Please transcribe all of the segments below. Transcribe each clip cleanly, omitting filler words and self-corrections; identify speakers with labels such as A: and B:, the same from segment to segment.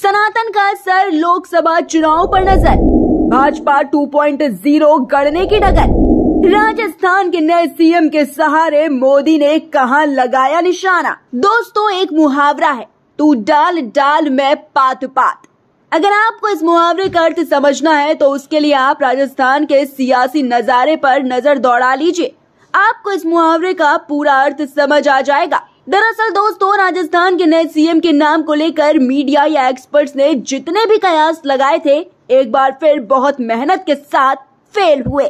A: सनातन का असर लोकसभा चुनाव पर नजर, भाजपा 2.0 गढ़ने की डगर। राजस्थान के नए सीएम के सहारे मोदी ने कहां लगाया निशाना। दोस्तों, एक मुहावरा है, तू डाल डाल मैं पात पात। अगर आपको इस मुहावरे का अर्थ समझना है तो उसके लिए आप राजस्थान के सियासी नजारे पर नजर दौड़ा लीजिए। आपको इस मुहावरे का पूरा अर्थ समझ आ जाएगा। दरअसल दोस्तों, राजस्थान के नए सीएम के नाम को लेकर मीडिया या एक्सपर्ट्स ने जितने भी कयास लगाए थे, एक बार फिर बहुत मेहनत के साथ फेल हुए।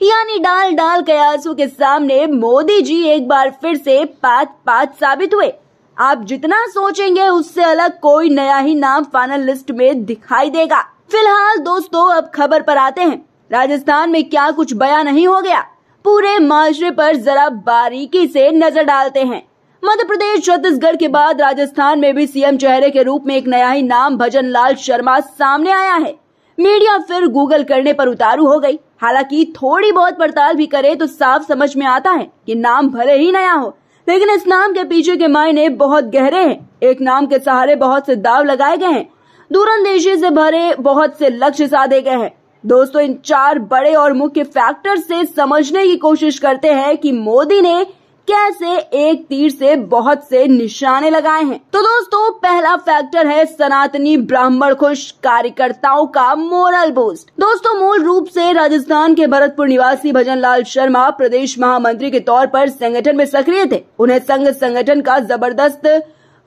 A: यानी डाल डाल कयासों के सामने मोदी जी एक बार फिर से पात पात साबित हुए। आप जितना सोचेंगे उससे अलग कोई नया ही नाम फाइनल लिस्ट में दिखाई देगा। फिलहाल दोस्तों, अब खबर पर आते हैं। राजस्थान में क्या कुछ बयां नहीं हो गया, पूरे माजरे पर जरा बारीकी से नजर डालते हैं। मध्य प्रदेश, छत्तीसगढ़ के बाद राजस्थान में भी सीएम चेहरे के रूप में एक नया ही नाम भजन लाल शर्मा सामने आया है। मीडिया फिर गूगल करने पर उतारू हो गई। हालांकि थोड़ी बहुत पड़ताल भी करे तो साफ समझ में आता है कि नाम भले ही नया हो, लेकिन इस नाम के पीछे के मायने बहुत गहरे हैं। एक नाम के सहारे बहुत से दाव लगाए गए हैं, दूरंदेशी से भरे बहुत से लक्ष्य साधे गए हैं। दोस्तों, इन 4 बड़े और मुख्य फैक्टर से समझने की कोशिश करते हैं कि मोदी ने कैसे एक तीर से बहुत से निशाने लगाए हैं। तो दोस्तों, पहला फैक्टर है सनातनी ब्राह्मण खुश कार्यकर्ताओं का मोरल बूस्ट। दोस्तों, मूल रूप से राजस्थान के भरतपुर निवासी भजन लाल शर्मा प्रदेश महामंत्री के तौर पर संगठन में सक्रिय थे। उन्हें संघ संगठन का जबरदस्त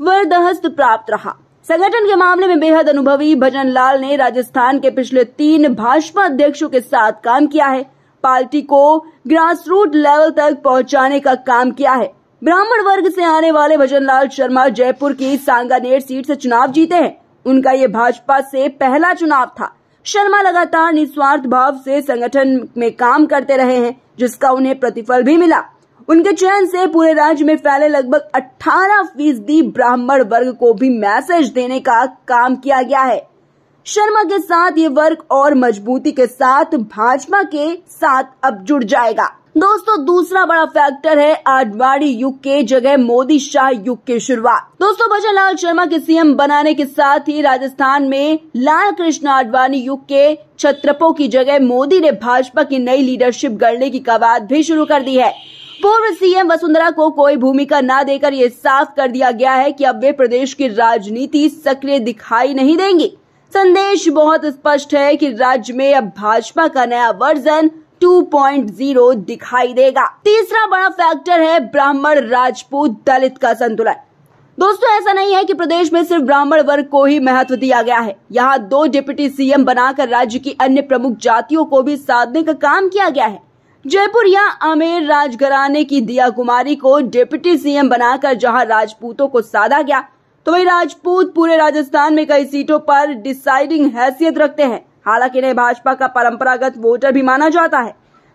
A: वरदहस्त प्राप्त रहा। संगठन के मामले में बेहद अनुभवी भजन लाल ने राजस्थान के पिछले 3 भाजपा अध्यक्षों के साथ काम किया है। पार्टी को ग्रास रूट लेवल तक पहुंचाने का काम किया है। ब्राह्मण वर्ग से आने वाले भजन लाल शर्मा जयपुर की सांगानेर सीट से चुनाव जीते हैं। उनका ये भाजपा से पहला चुनाव था। शर्मा लगातार निस्वार्थ भाव से संगठन में काम करते रहे हैं, जिसका उन्हें प्रतिफल भी मिला। उनके चयन से पूरे राज्य में फैले लगभग 18% ब्राह्मण वर्ग को भी मैसेज देने का काम किया गया है। शर्मा के साथ ये वर्ग और मजबूती के साथ भाजपा के साथ अब जुड़ जाएगा। दोस्तों, दूसरा बड़ा फैक्टर है आडवाणी युग के जगह मोदी शाह युग की शुरुआत। दोस्तों, भजन लाल शर्मा के सीएम बनाने के साथ ही राजस्थान में लाल कृष्ण आडवाणी युग के छत्रपों की जगह मोदी ने भाजपा की नई लीडरशिप गढ़ने की कवायद भी शुरू कर दी है। पूर्व सीएम वसुंधरा को कोई भूमिका न देकर ये साफ कर दिया गया है कि अब वे प्रदेश की राजनीति सक्रिय दिखाई नहीं देंगी। संदेश बहुत स्पष्ट है कि राज्य में अब भाजपा का नया वर्जन 2.0 दिखाई देगा। तीसरा बड़ा फैक्टर है ब्राह्मण राजपूत दलित का संतुलन। दोस्तों, ऐसा नहीं है कि प्रदेश में सिर्फ ब्राह्मण वर्ग को ही महत्व दिया गया है। यहाँ 2 डिप्टी सीएम बनाकर राज्य की अन्य प्रमुख जातियों को भी साधने का काम किया गया है। जयपुर या आमेर राजघराने की दिया कुमारी को डिप्टी सीएम बनाकर जहाँ राजपूतों को साधा गया, तो वही राजपूत पूरे राजस्थान में कई सीटों पर डिसाइडिंग हैसियत रखते हैं। हालांकि इन्हें भाजपा का परंपरागत वोटर भी माना जाता है।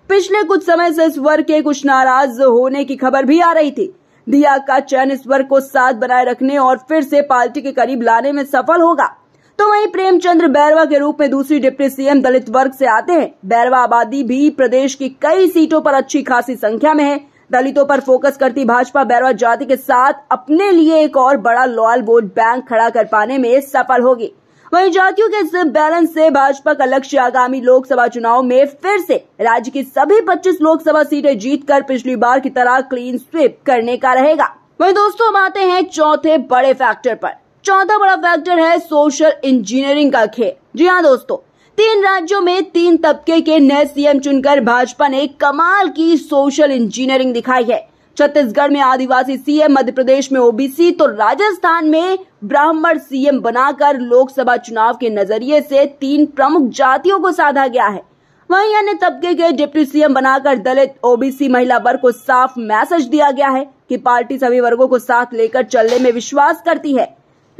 A: पिछले कुछ समय से इस वर्ग के कुछ नाराज होने की खबर भी आ रही थी। दिया का चयन इस वर्ग को साथ बनाए रखने और फिर से पार्टी के करीब लाने में सफल होगा। तो वहीं प्रेमचंद्र बैरवा के रूप में दूसरी डिप्टी सीएम दलित वर्ग से आते हैं। बैरवा आबादी भी प्रदेश की कई सीटों पर अच्छी खासी संख्या में है। दलितों पर फोकस करती भाजपा बैरवा जाति के साथ अपने लिए एक और बड़ा लॉयल वोट बैंक खड़ा कर पाने में सफल होगी। वहीं जातियों के इस बैलेंस से भाजपा का लक्ष्य आगामी लोकसभा चुनाव में फिर से राज्य की सभी 25 लोकसभा सीटें जीतकर पिछली बार की तरह क्लीन स्वीप करने का रहेगा। वहीं दोस्तों, अब आते हैं चौथे बड़े फैक्टर पर। चौथा बड़ा फैक्टर है सोशल इंजीनियरिंग का खेल। जी हाँ दोस्तों, 3 राज्यों में 3 तबके के नए सीएम चुनकर भाजपा ने कमाल की सोशल इंजीनियरिंग दिखाई है। छत्तीसगढ़ में आदिवासी सीएम, मध्य प्रदेश में ओबीसी, तो राजस्थान में ब्राह्मण सीएम बनाकर लोकसभा चुनाव के नजरिए से 3 प्रमुख जातियों को साधा गया है। वहीं अन्य तबके के डिप्टी सीएम बनाकर दलित, ओबीसी, महिला वर्ग को साफ मैसेज दिया गया है कि पार्टी सभी वर्गों को साथ लेकर चलने में विश्वास करती है।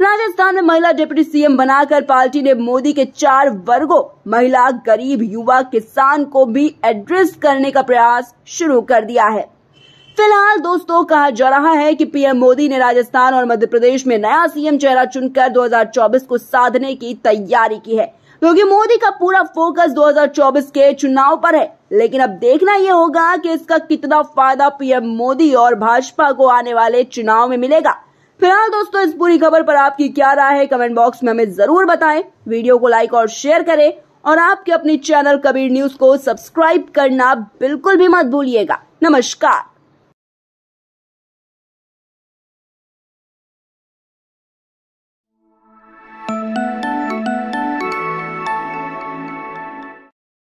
A: राजस्थान में महिला डिप्टी सीएम बनाकर पार्टी ने मोदी के 4 वर्गों महिला, गरीब, युवा, किसान को भी एड्रेस करने का प्रयास शुरू कर दिया है। फिलहाल दोस्तों, कहा जा रहा है कि पीएम मोदी ने राजस्थान और मध्य प्रदेश में नया सीएम चेहरा चुनकर 2024 को साधने की तैयारी की है, क्योंकि मोदी का पूरा फोकस 2024 के चुनाव पर है। लेकिन अब देखना यह होगा कि इसका कितना फायदा पीएम मोदी और भाजपा को आने वाले चुनाव में मिलेगा। फिलहाल दोस्तों इस पूरी खबर पर आपकी क्या राय है, कमेंट बॉक्स में हमें जरूर बताएं। वीडियो को लाइक और शेयर करें और आपके अपने चैनल कबीर न्यूज को सब्सक्राइब करना बिल्कुल भी मत भूलिएगा। नमस्कार।